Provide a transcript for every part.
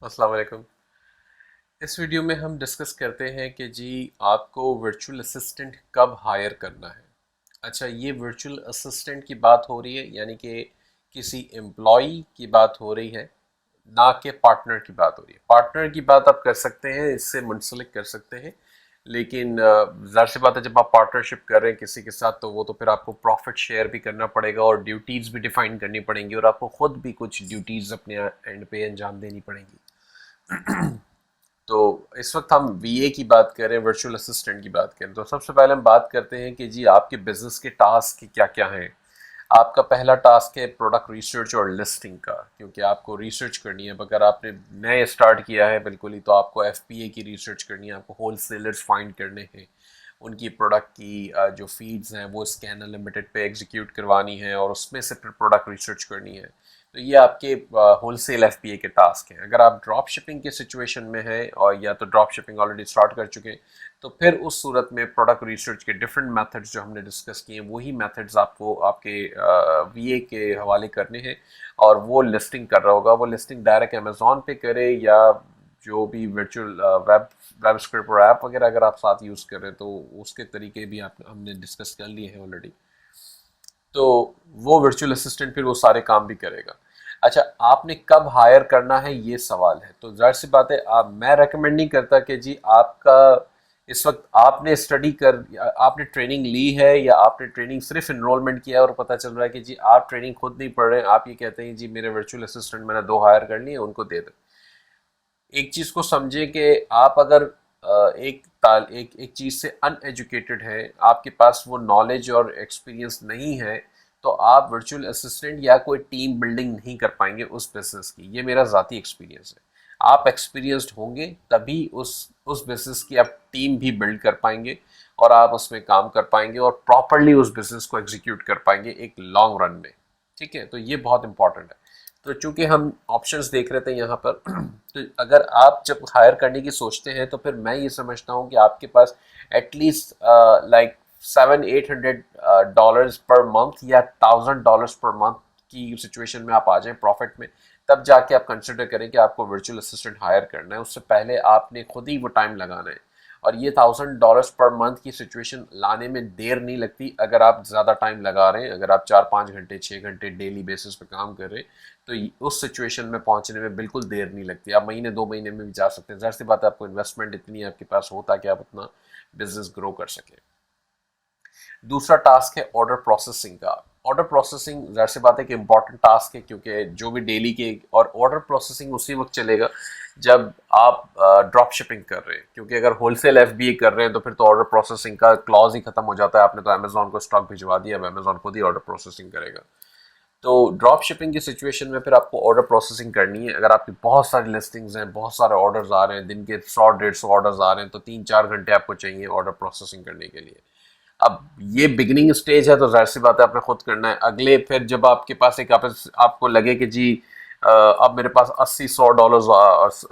अस्सलाम वालेकुम। इस वीडियो में हम डिस्कस करते हैं कि जी आपको वर्चुअल असिस्टेंट कब हायर करना है। अच्छा, ये वर्चुअल असिस्टेंट की बात हो रही है, यानी कि किसी एम्प्लॉई की बात हो रही है, ना कि पार्टनर की बात हो रही है। पार्टनर की बात आप कर सकते हैं, इससे मुंसलिक कर सकते हैं, लेकिन जाहिर सी बात है जब आप पार्टनरशिप कर रहे हैं किसी के साथ, तो वो तो फिर आपको प्रॉफिट शेयर भी करना पड़ेगा और ड्यूटीज़ भी डिफाइन करनी पड़ेंगी और आपको खुद भी कुछ ड्यूटीज़ अपने एंड पे अंजाम देनी पड़ेंगी। तो इस वक्त हम वीए की बात करें, वर्चुअल असिस्टेंट की बात करें, तो सबसे पहले हम बात करते हैं कि जी आपके बिजनेस के टास्क क्या क्या हैं। आपका पहला टास्क है प्रोडक्ट रिसर्च और लिस्टिंग का, क्योंकि आपको रिसर्च करनी है। अगर आपने नए स्टार्ट किया है बिल्कुल ही, तो आपको एफपीए की रिसर्च करनी है, आपको होल सेलर्स फाइंड करने हैं, उनकी प्रोडक्ट की जो फीड्स हैं वो स्कैनर लिमिटेड पे एग्जीक्यूट करवानी है और उसमें से फिर प्रोडक्ट रिसर्च करनी है। तो ये आपके होलसेल एफपीए के टास्क हैं। अगर आप ड्रॉप शिपिंग के सिचुएशन में हैं और या तो ड्रॉप शिपिंग ऑलरेडी स्टार्ट कर चुके हैं, तो फिर उस सूरत में प्रोडक्ट रिसर्च के डिफरेंट मेथड्स जो हमने डिस्कस किए हैं, वही मेथड्स आपको आपके वीए के हवाले करने हैं। और वो लिस्टिंग कर रहा होगा, वो लिस्टिंग डायरेक्ट अमेजोन पे करे या जो भी वर्चुअल वेब स्क्रिप्ट और ऐप वगैरह अगर आप साथ यूज़ कर रहे हैं, तो उसके तरीके भी आप हमने डिस्कस कर लिए हैं ऑलरेडी। तो वो वर्चुअल असिस्टेंट फिर वो सारे काम भी करेगा। अच्छा, आपने कब हायर करना है ये सवाल है, तो जाहिर सी बात है आप, मैं रेकमेंड नहीं करता कि जी आपका इस वक्त आपने स्टडी कर, आपने ट्रेनिंग ली है या आपने ट्रेनिंग सिर्फ इनरोलमेंट किया है और पता चल रहा है कि जी आप ट्रेनिंग खुद नहीं पढ़ रहे हैं, आप ये कहते हैं जी मेरे वर्चुअल असिस्टेंट मैंने 2 हायर कर लिए उनको दे दो। एक चीज को समझे कि आप अगर एक एक चीज से अनएजुकेटेड है, आपके पास वो नॉलेज और एक्सपीरियंस नहीं है, तो आप वर्चुअल असिस्टेंट या कोई टीम बिल्डिंग नहीं कर पाएंगे उस बिजनेस की। ये मेरा ज़ाती एक्सपीरियंस है। आप एक्सपीरियंस्ड होंगे तभी उस बिजनेस की आप टीम भी बिल्ड कर पाएंगे और आप उसमें काम कर पाएंगे और प्रॉपरली उस बिजनेस को एग्जीक्यूट कर पाएंगे एक लॉन्ग रन में। ठीक है, तो ये बहुत इंपॉर्टेंट है। तो चूंकि हम ऑप्शंस देख रहे थे यहाँ पर, तो अगर आप जब हायर करने की सोचते हैं, तो फिर मैं ये समझता हूँ कि आपके पास at least like 700-800 dollars per month या $1000 पर मंथ की सिचुएशन में आप आ जाएं प्रॉफिट में, तब जाके आप कंसिडर करें कि आपको वर्चुअल असिस्टेंट हायर करना है। उससे पहले आपने खुद ही वो टाइम लगाना है। और ये $1000 पर मंथ की सिचुएशन लाने में देर नहीं लगती अगर आप ज़्यादा टाइम लगा रहे हैं। अगर आप 4-5 घंटे 6 घंटे डेली बेसिस पे काम कर रहे हैं, तो उस सिचुएशन में पहुंचने में बिल्कुल देर नहीं लगती। आप महीने 2 महीने में भी जा सकते हैं। जाहिर सी बात है आपको इन्वेस्टमेंट इतनी आपके पास हो ताकि आप अपना बिजनेस ग्रो कर सकें। दूसरा टास्क है ऑर्डर प्रोसेसिंग का। ऑर्डर प्रोसेसिंग जाहिर सी बात है कि इंपॉर्टेंट टास्क है, क्योंकि जो भी डेली के, और ऑर्डर प्रोसेसिंग उसी वक्त चलेगा जब आप ड्रॉप शिपिंग कर रहे हैं, क्योंकि अगर होलसेल एफबीए कर रहे हैं तो फिर तो ऑर्डर प्रोसेसिंग का क्लॉज ही खत्म हो जाता है। आपने तो अमेजोन को स्टॉक भिजवा दिया, अब अमेजोन खुद ही ऑर्डर प्रोसेसिंग करेगा। तो ड्रॉप शिपिंग की सिचुएशन में फिर आपको ऑर्डर प्रोसेसिंग करनी है। अगर आपकी बहुत सारी लिस्टिंग्स हैं, बहुत सारे ऑर्डर्स आ रहे हैं, दिन के 100-150 ऑर्डर्स आ रहे हैं, तो 3-4 घंटे आपको चाहिए ऑर्डर प्रोसेसिंग करने के लिए। अब ये बिगिनिंग स्टेज है, तो जाहिर सी बात है आपने खुद करना है। अगले फिर जब आपके पास एक आपको लगे कि जी अब मेरे पास 80-100 dollars,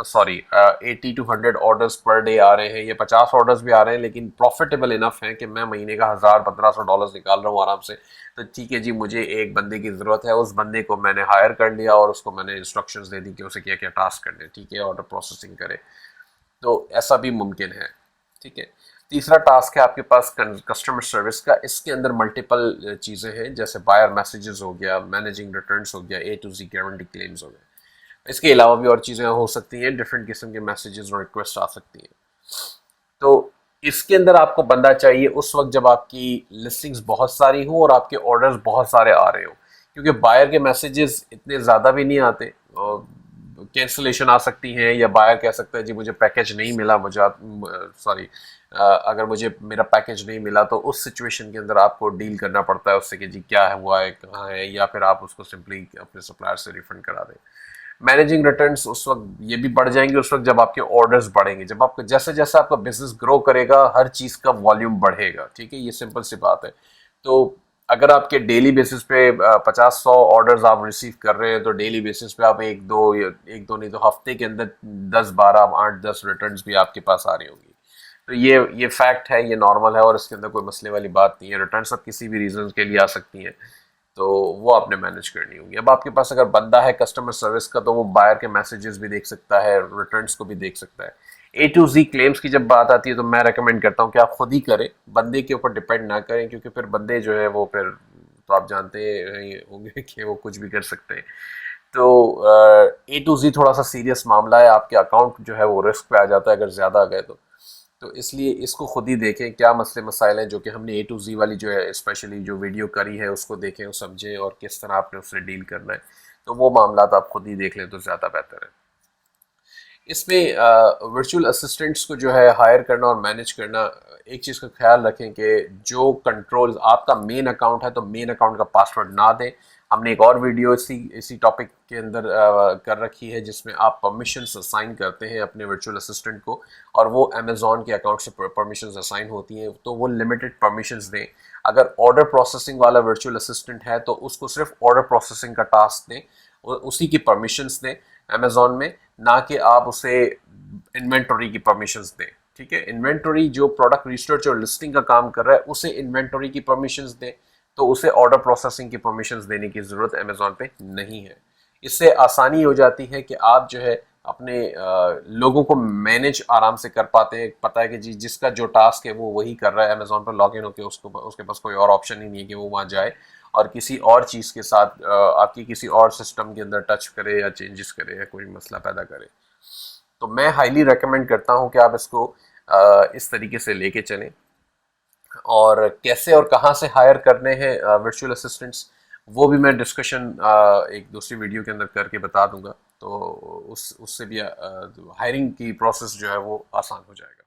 sorry 80-100 orders per day आ रहे हैं, ये 50 ऑर्डर्स भी आ रहे हैं लेकिन प्रॉफिटेबल इनफ है कि मैं महीने का 1000-1500 डॉलर्स निकाल रहा हूँ आराम से, तो ठीक है जी, मुझे एक बंदे की ज़रूरत है। उस बंदे को मैंने हायर कर लिया और उसको मैंने इंस्ट्रक्शंस दे दी कि उसे क्या क्या टास्क करने, ठीक है, ऑर्डर प्रोसेसिंग करे। तो ऐसा भी मुमकिन है। ठीक है। तीसरा टास्क है आपके पास कस्टमर सर्विस का। इसके अंदर मल्टीपल चीज़ें हैं, जैसे बायर मैसेजेस हो गया, मैनेजिंग रिटर्न्स हो गया, A to Z guarantee claims हो गए। इसके अलावा भी और चीज़ें हो सकती हैं, डिफरेंट किस्म के मैसेजेस और रिक्वेस्ट आ सकती हैं। तो इसके अंदर आपको बंदा चाहिए उस वक्त जब आपकी लिस्टिंग्स बहुत सारी हो और आपके ऑर्डर्स बहुत सारे आ रहे हो, क्योंकि बायर के मैसेजेस इतने ज़्यादा भी नहीं आते। कैंसिलेशन आ सकती हैं या बायर कह सकता है जी मुझे पैकेज नहीं मिला, मुझे सॉरी, अगर मुझे मेरा पैकेज नहीं मिला, तो उस सिचुएशन के अंदर आपको डील करना पड़ता है उससे कि जी क्या है, हुआ है, कहाँ है, या फिर आप उसको सिंपली अपने सप्लायर से रिफंड करा दें। मैनेजिंग रिटर्न्स उस वक्त ये भी बढ़ जाएंगे उस वक्त जब आपके ऑर्डर्स बढ़ेंगे, जब आपका जैसे जैसे आपका बिजनेस ग्रो करेगा हर चीज़ का वॉल्यूम बढ़ेगा। ठीक है, ये सिंपल सी बात है। तो अगर आपके डेली बेसिस पे 50-100 ऑर्डर्स आप रिसीव कर रहे हैं, तो डेली बेसिस पे आप एक दो नहीं तो हफ्ते के अंदर 10-12 8-10 रिटर्न्स भी आपके पास आ रही होंगी। तो ये फैक्ट है, ये नॉर्मल है और इसके अंदर कोई मसले वाली बात नहीं है। रिटर्न्स अब किसी भी रीजन के लिए आ सकती हैं। तो वो आपने मैनेज करनी होगी। अब आपके पास अगर बंदा है कस्टमर सर्विस का, तो वो बायर के मैसेजेस भी देख सकता है, रिटर्न्स को भी देख सकता है। ए टू जी क्लेम्स की जब बात आती है तो मैं रेकमेंड करता हूँ कि आप खुद ही करें, बंदे के ऊपर डिपेंड ना करें, क्योंकि फिर बंदे जो है वो फिर तो आप जानते ही होंगे कि वो कुछ भी कर सकते हैं। तो ए टू जी थोड़ा सा सीरियस मामला है, आपके अकाउंट जो है वो रिस्क पे आ जाता है अगर ज़्यादा आ गए तो इसलिए इसको खुद ही देखें क्या मसले मसाइल हैं, जो कि हमने ए टू जी वाली जो है स्पेशली जो वीडियो करी है उसको देखें और समझें और किस तरह आपने उससे डील करना है। तो वो मामला आप खुद ही देख लें तो ज़्यादा बेहतर है। इसमें वर्चुअल असिस्टेंट्स को जो है हायर करना और मैनेज करना, एक चीज़ का ख्याल रखें कि जो कंट्रोल्स आपका मेन अकाउंट है तो मेन अकाउंट का पासवर्ड ना दें। हमने एक और वीडियो इसी इसी टॉपिक के अंदर कर रखी है जिसमें आप परमिशंस असाइन करते हैं अपने वर्चुअल असिस्टेंट को, और वो अमेजोन के अकाउंट से परमिशंस असाइन होती हैं, तो वो लिमिटेड परमिशंस दें। अगर ऑर्डर प्रोसेसिंग वाला वर्चुअल असिस्टेंट है तो उसको सिर्फ ऑर्डर प्रोसेसिंग का टास्क दें, उसी की परमिशंस दें अमेजोन में, ना कि आप उसे इन्वेंटरी की परमिशंस दें। ठीक है, इन्वेंटरी जो प्रोडक्ट रिसर्च और लिस्टिंग का काम कर रहा है उसे इन्वेंटरी की परमिशंस दें, तो उसे ऑर्डर प्रोसेसिंग की परमिशंस देने की ज़रूरत अमेजोन पे नहीं है। इससे आसानी हो जाती है कि आप जो है अपने लोगों को मैनेज आराम से कर पाते हैं। पता है कि जी जिसका जो टास्क है वो वही कर रहा है, अमेजोन पर लॉग इन होकर उसको उसके पास कोई और ऑप्शन ही नहीं है कि वो वहाँ जाए और किसी और चीज़ के साथ आपकी किसी और सिस्टम के अंदर टच करे या चेंजेस करे या कोई मसला पैदा करे। तो मैं हाईली रेकमेंड करता हूँ कि आप इसको इस तरीके से लेके चलें। और कैसे और कहाँ से हायर करने हैं वर्चुअल असिस्टेंट्स, वो भी मैं डिस्कशन एक दूसरी वीडियो के अंदर करके बता दूंगा, तो उससे भी हायरिंग की प्रोसेस जो है वो आसान हो जाएगा।